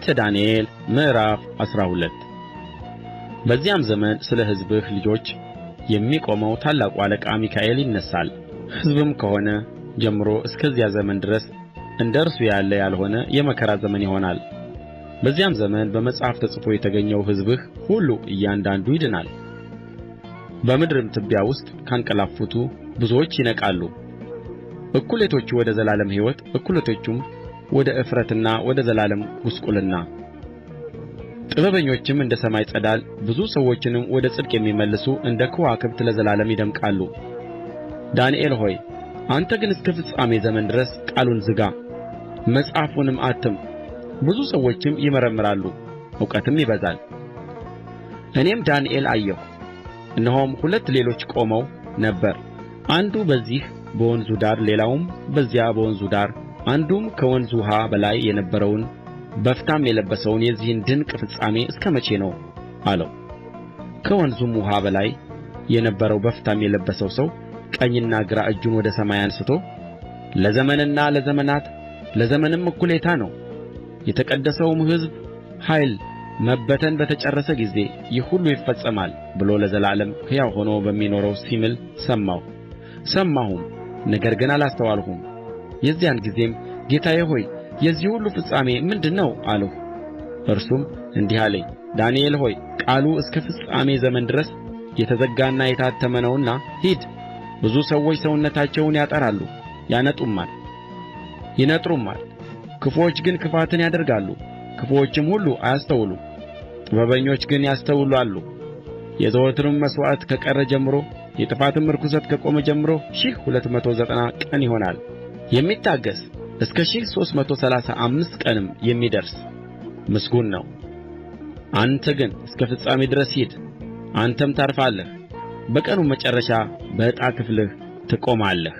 ትንቢተ ዳንኤል ምዕራፍ 12 በዚያም ዘመን ስለ ሕዝብህ ልጆች የሚቆመው ታላቁ አለቃ ሚካኤል ይነሣል። ሕዝብም ከሆነ ጀምሮ እስከዚያ ዘመን ድረስ እንደ እርሱ ያለ ያልሆነ የመከራ ዘመን ይሆናል። በዚያም ዘመን በመጽሐፍ ተጽፎ የተገኘው ሕዝብህ ሁሉ እያንዳንዱ ይድናል። በምድርም ትቢያ ውስጥ ካንቀላፉቱ ብዙዎች ይነቃሉ። እኩሌቶቹ ወደ ዘላለም ሕይወት፣ እኩሌቶቹም ወደ እፍረትና ወደ ዘላለም ጕስቍልና። ጥበበኞችም እንደ ሰማይ ጸዳል፣ ብዙ ሰዎችንም ወደ ጽድቅ የሚመልሱ እንደ ከዋክብት ለዘላለም ይደምቃሉ። ዳንኤል ሆይ አንተ ግን እስከ ፍጻሜ ዘመን ድረስ ቃሉን ዝጋ፣ መጽሐፉንም አትም። ብዙ ሰዎችም ይመረምራሉ፣ እውቀትም ይበዛል። እኔም ዳንኤል አየሁ፣ እነሆም ሁለት ሌሎች ቆመው ነበር፣ አንዱ በዚህ በወንዙ ዳር፣ ሌላውም በዚያ በወንዙ ዳር። አንዱም ከወንዙ ውኃ በላይ የነበረውን በፍታም የለበሰውን የዚህን ድንቅ ፍጻሜ እስከ መቼ ነው አለው። ከወንዙም ውኃ በላይ የነበረው በፍታም የለበሰው ሰው ቀኝና ግራ እጁን ወደ ሰማይ አንሥቶ ለዘመንና ለዘመናት ለዘመንም እኵሌታ ነው፣ የተቀደሰውም ሕዝብ ኃይል መበተን በተጨረሰ ጊዜ ይህ ሁሉ ይፈጸማል ብሎ ለዘላለም ሕያው ሆኖ በሚኖረው ሲምል ሰማሁም፣ ነገር ግን አላስተዋልሁም። የዚያን ጊዜም ጌታዬ ሆይ የዚህ ሁሉ ፍጻሜ ምንድር ነው አልሁ። እርሱም እንዲህ አለኝ፣ ዳንኤል ሆይ ቃሉ እስከ ፍጻሜ ዘመን ድረስ የተዘጋና የታተመ ነውና ሂድ። ብዙ ሰዎች ሰውነታቸውን ያጠራሉ፣ ያነጡማል፣ ይነጥሩማል። ክፉዎች ግን ክፋትን ያደርጋሉ፣ ክፉዎችም ሁሉ አያስተውሉም። ጥበበኞች ግን ያስተውላሉ። የዘወትርም መሥዋዕት ከቀረ ጀምሮ የጥፋትም ርኵሰት ከቆመ ጀምሮ 1290 ቀን ይሆናል። የሚታገሥ እስከ 1335 ቀንም የሚደርስ ምስጉን ነው። አንተ ግን እስከ ፍጻሜ ድረስ ሂድ፣ አንተም ታርፋለህ። በቀኑም መጨረሻ በዕጣ ክፍልህ ትቆማለህ።